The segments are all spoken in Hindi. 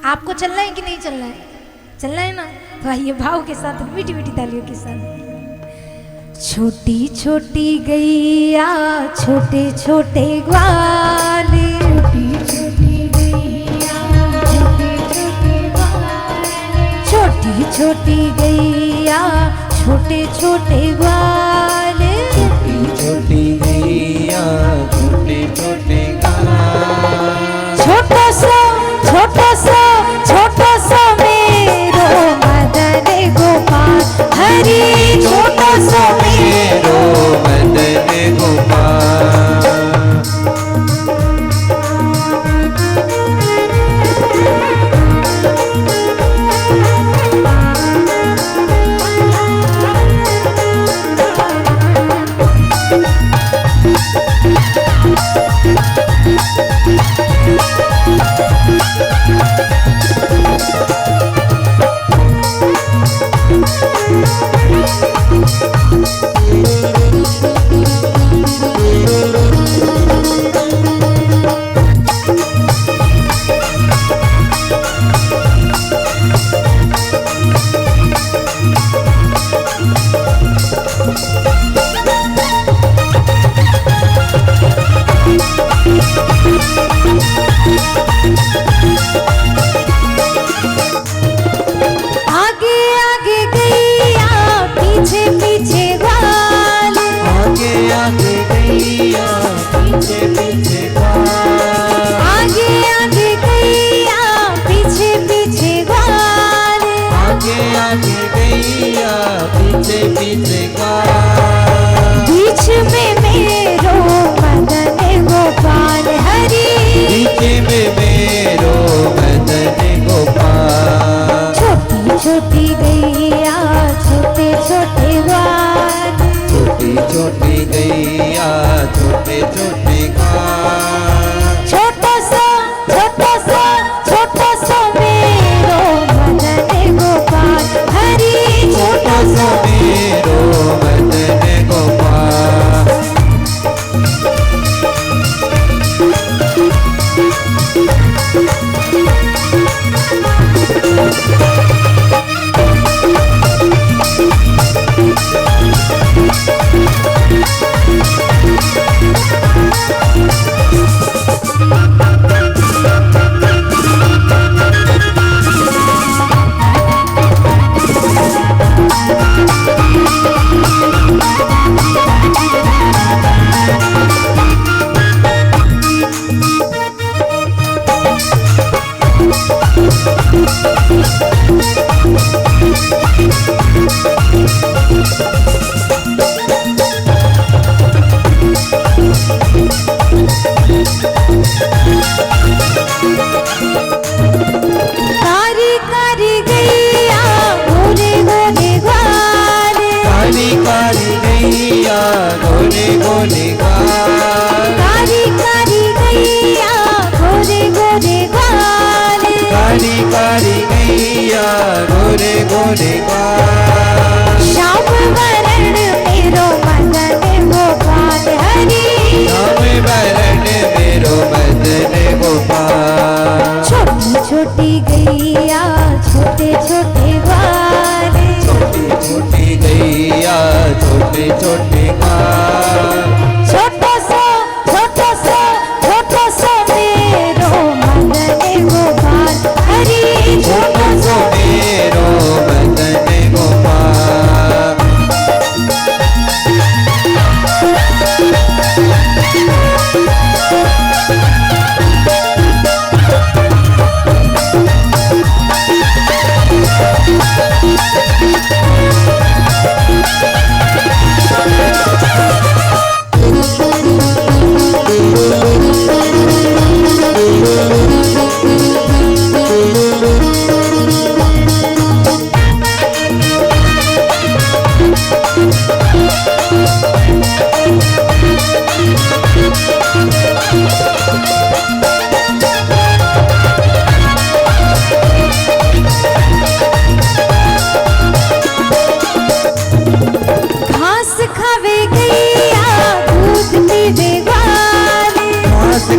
आपको चलना है कि नहीं चलना है? चलना है ना, तो आइए भाव के साथ, मीठी मीठी तालियों के साथ। छोटी छोटी गैया छोटे छोटे ग्वाले, छोटी छोटी गैया छोटे छोटे ग्वाले, छोटी छोटी गैया छोटे छोटे ग्वाले, छोटा सा मेरो मदन गोपाल हरि, छोटा सा मेरो मदन गोपाल। बीच में मेरो मदन गोपाल हरि, बीच में मेरो मदन गोपाल। छोटी छोटी गैया छोटे छोटे ग्वाले, छोटी छोटी गैया छोटे छोटे ग्वाले, छोटा सा मेरो मदन गोपाल हरि, छोटा सा मेरो मदन गोपाल। कारी कारी गैया गोरे गोरे ग्वाले, कारी कारी गैया गोरे गोरे ग्वाले, कारी कारी गैया गोरे गोरे ग्वाले, कारी कारी गैया गोरे गोरे ग्वाले। श्याम वरण मेरो मदन गोपाल हरि, श्याम वरण मेरो मदन गोपाल। छोटी छोटी गैया छोटे छोटे ग्वाले, छोटी छोटी गैया छोटे छोटे ग्वाले, छोटा सा मेरो मदन गोपाल हरि, छोटा सा मेरो मदन गोपाल।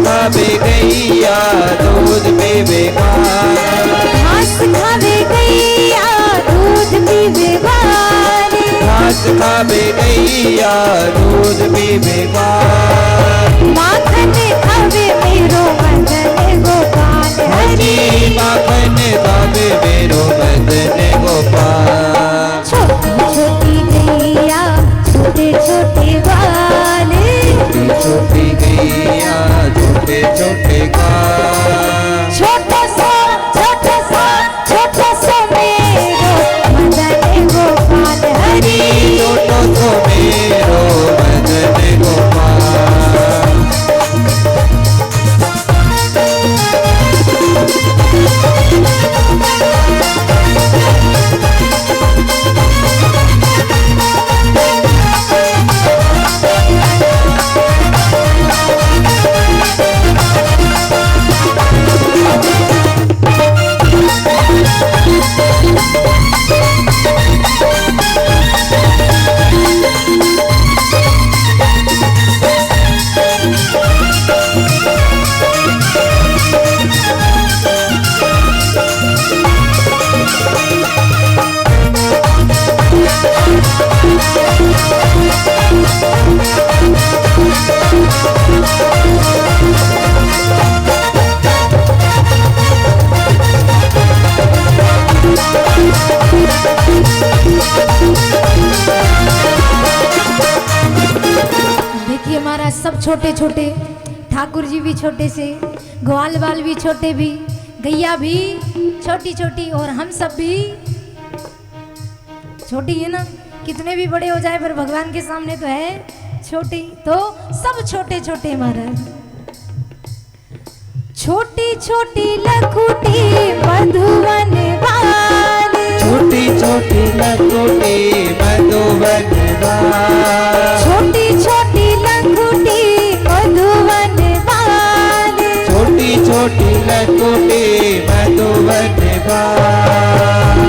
खावे गैया दूध पीवे घास खावे गैया दूध पीवे ग्वाले, घास खावे गैया दूध पीवे ग्वाल। माखन खावे मेरो मदन गोपाल हरि, माखन खावे मेरो मदन गोपाल। छोटी छोटी गैया छोटे छोटे ग्वाले, छोटी छोटी गैया छोटे छोटे ग्वाल। छोटा सा मेरो मदन गोपाल हरि, छोटो सो मेरो मदन गोपाल। देखिए महाराज सब छोटे छोटे, ठाकुर जी भी छोटे से, ग्वाल बाल भी छोटे भी, गैया भी छोटी छोटी, और हम सब भी छोटी है ना। कितने भी बड़े हो जाए पर भगवान के सामने तो है छोटी, तो सब छोटे छोटे महाराज। छोटी छोटी लखुटी मधुवन वाली, छोटी छोटी लखुटी मधुवन वाली। छोटी छोटी लखुटी मधुवन वाली, छोटी छोटी लखुटी मधुवन वाली।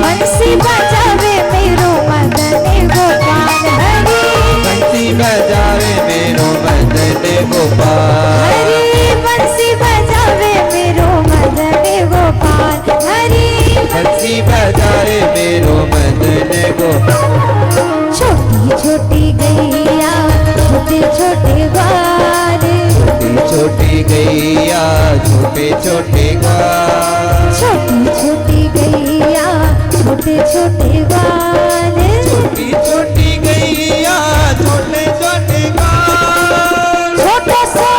बंसी बजावे मेरो मदन गोपाल हरि, बंसी बजावे मेरो मदन गोपाल। हरि बंसी बजावे मेरो मदन गोपाल हरि, बंसी बजावे मेरो मदन गोपाल। छोटी छोटी गैया छोटे छोटे ग्वाले, छोटी छोटी गैया छोटे छोटे ग्वाल। छोटी छोटी गैया छोटे छोटे ग्वाले, छोटी छोटी गैया छोटे छोटे ग्वाल। छोटा सा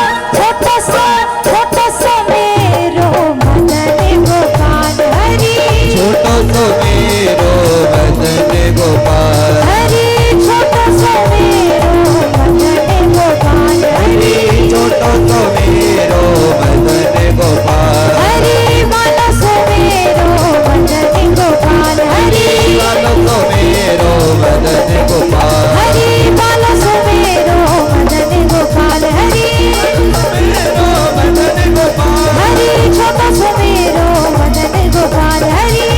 मेरो मदन गोपाल हरि, छोटो सो मेरो मदन गोपाल। हरि छोटा सा मेरो मदन गोपाल हरि, छोटो सो मेरो मदन गोपाल। हरि माला सो मेरो मदन गोपाल हरि, लालो सो मेरो मदन गोपाल। हरि माला सो मेरो मदन गोपाल हरि, मेरो मदन गोपाल। हरि छोटा सा मेरो मदन गोपाल हरि,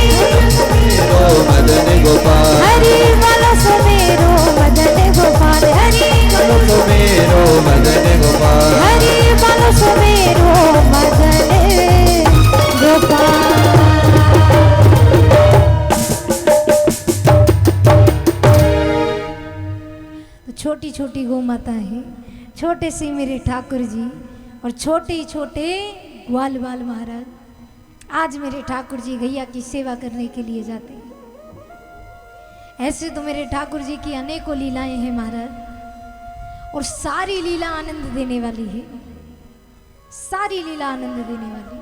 मेरो मदन गोपाल। हरि माला सो मेरो मदन गोपाल हरि, लालो सो मेरो मदन गोपाल। हरि माला सो मेरो मदन गोपाल। तो छोटी छोटी गौ माता है, छोटे से मेरे ठाकुर जी, और छोटे ही छोटे ग्वाल बाल महाराज। आज मेरे ठाकुर जी गैया की सेवा करने के लिए जाते हैं। ऐसे तो मेरे ठाकुर जी की अनेकों लीलाएं हैं महाराज, और सारी लीला आनंद देने वाली है, सारी लीला आनंद देने वाली।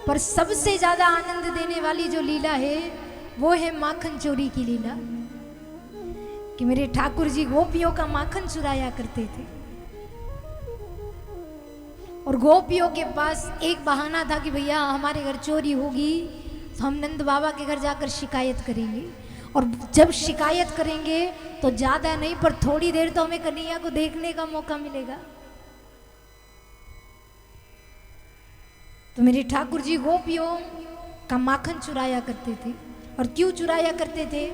पर सबसे ज्यादा आनंद देने वाली जो लीला है वो है माखन चोरी की लीला, कि मेरे ठाकुर जी गोपियों का माखन चुराया करते थे। और गोपियों के पास एक बहाना था कि भैया हमारे घर चोरी होगी तो हम नंद बाबा के घर जाकर शिकायत करेंगे, और जब शिकायत करेंगे तो ज्यादा नहीं पर थोड़ी देर तो हमें कन्हैया को देखने का मौका मिलेगा। तो मेरे ठाकुर जी गोपियों का माखन चुराया करते थे। और क्यों चुराया करते थे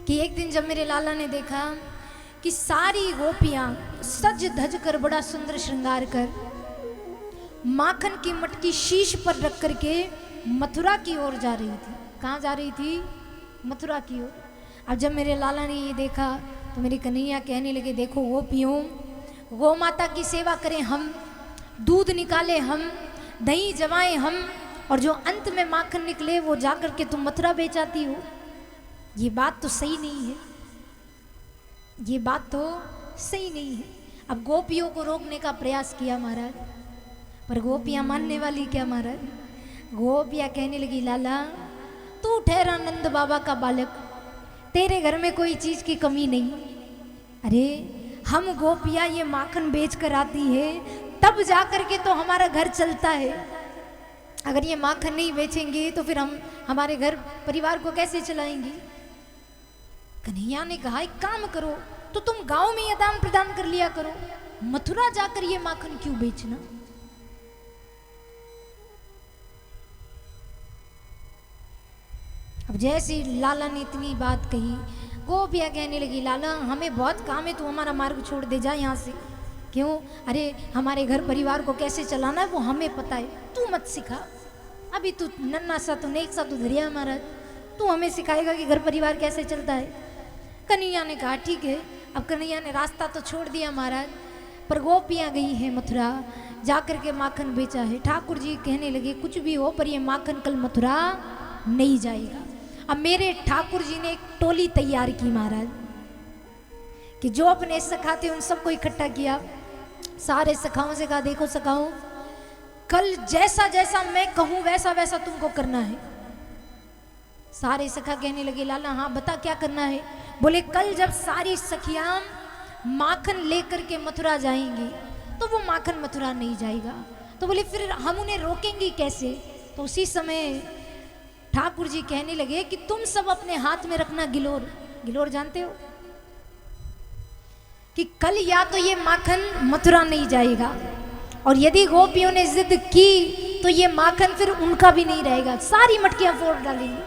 कि एक दिन जब मेरे लाला ने देखा कि सारी गोपियां सज धज कर बड़ा सुंदर श्रृंगार कर माखन की मटकी शीश पर रख करके मथुरा की ओर जा रही थी। कहाँ जा रही थी? मथुरा की ओर। अब जब मेरे लाला ने ये देखा तो मेरी कन्हैया कहने लगे, देखो वो पियो, गौ माता की सेवा करें हम, दूध निकाले हम, दही जमाए हम, और जो अंत में माखन निकले वो जाकर के तुम मथुरा बेचाती हो। ये बात तो सही नहीं है, ये बात तो सही नहीं है। अब गोपियों को रोकने का प्रयास किया महाराज, पर गोपियां मानने वाली क्या महाराज। गोपियां कहने लगी, लाला तू ठहरा नंद बाबा का बालक, तेरे घर में कोई चीज की कमी नहीं। अरे हम गोपियां ये माखन बेच कर आती है तब जाकर के तो हमारा घर चलता है। अगर ये माखन नहीं बेचेंगे तो फिर हम हमारे घर परिवार को कैसे चलाएंगे। कन्हैया ने कहा, एक काम करो, तो तुम गांव में आदान प्रदान कर लिया करो, मथुरा जाकर ये माखन क्यों बेचना। अब जैसे लाला ने इतनी बात कही, गोपियां कहने लगी, लाला हमें बहुत काम है, तू हमारा मार्ग छोड़ दे, जा यहाँ से। क्यों? अरे हमारे घर परिवार को कैसे चलाना है वो हमें पता है, तू मत सिखा। अभी तू नन्ना सा तो नेक सा तो धरिया महाराज, तू हमें सिखाएगा कि घर परिवार कैसे चलता है। कन्हैया ने कहा ठीक है। अब कन्हैया ने रास्ता तो छोड़ दिया महाराज, पर गोपियाँ गई है मथुरा, जाकर के माखन बेचा है। ठाकुर जी कहने लगे, कुछ भी हो पर ये माखन कल मथुरा नहीं जाएगा। अब मेरे ठाकुर जी ने एक टोली तैयार की महाराज, कि जो अपने सखा थे उन सबको इकट्ठा किया। सारे सखाओं से कहा, देखो सखाओं, कल जैसा जैसा मैं कहूं वैसा वैसा तुमको करना है। सारे सखा कहने लगे, लाला हाँ बता क्या करना है। बोले, कल जब सारी सखियां माखन लेकर के मथुरा जाएंगी तो वो माखन मथुरा नहीं जाएगा। तो बोले फिर हम उन्हें रोकेंगे कैसे। तो उसी समय ठाकुर जी कहने लगे कि तुम सब अपने हाथ में रखना गिलोर। गिलोर जानते हो कि कल या तो ये माखन मथुरा नहीं जाएगा, और यदि गोपियों ने जिद की तो ये माखन फिर उनका भी नहीं रहेगा, सारी मटकियां फोड़ डालेंगे।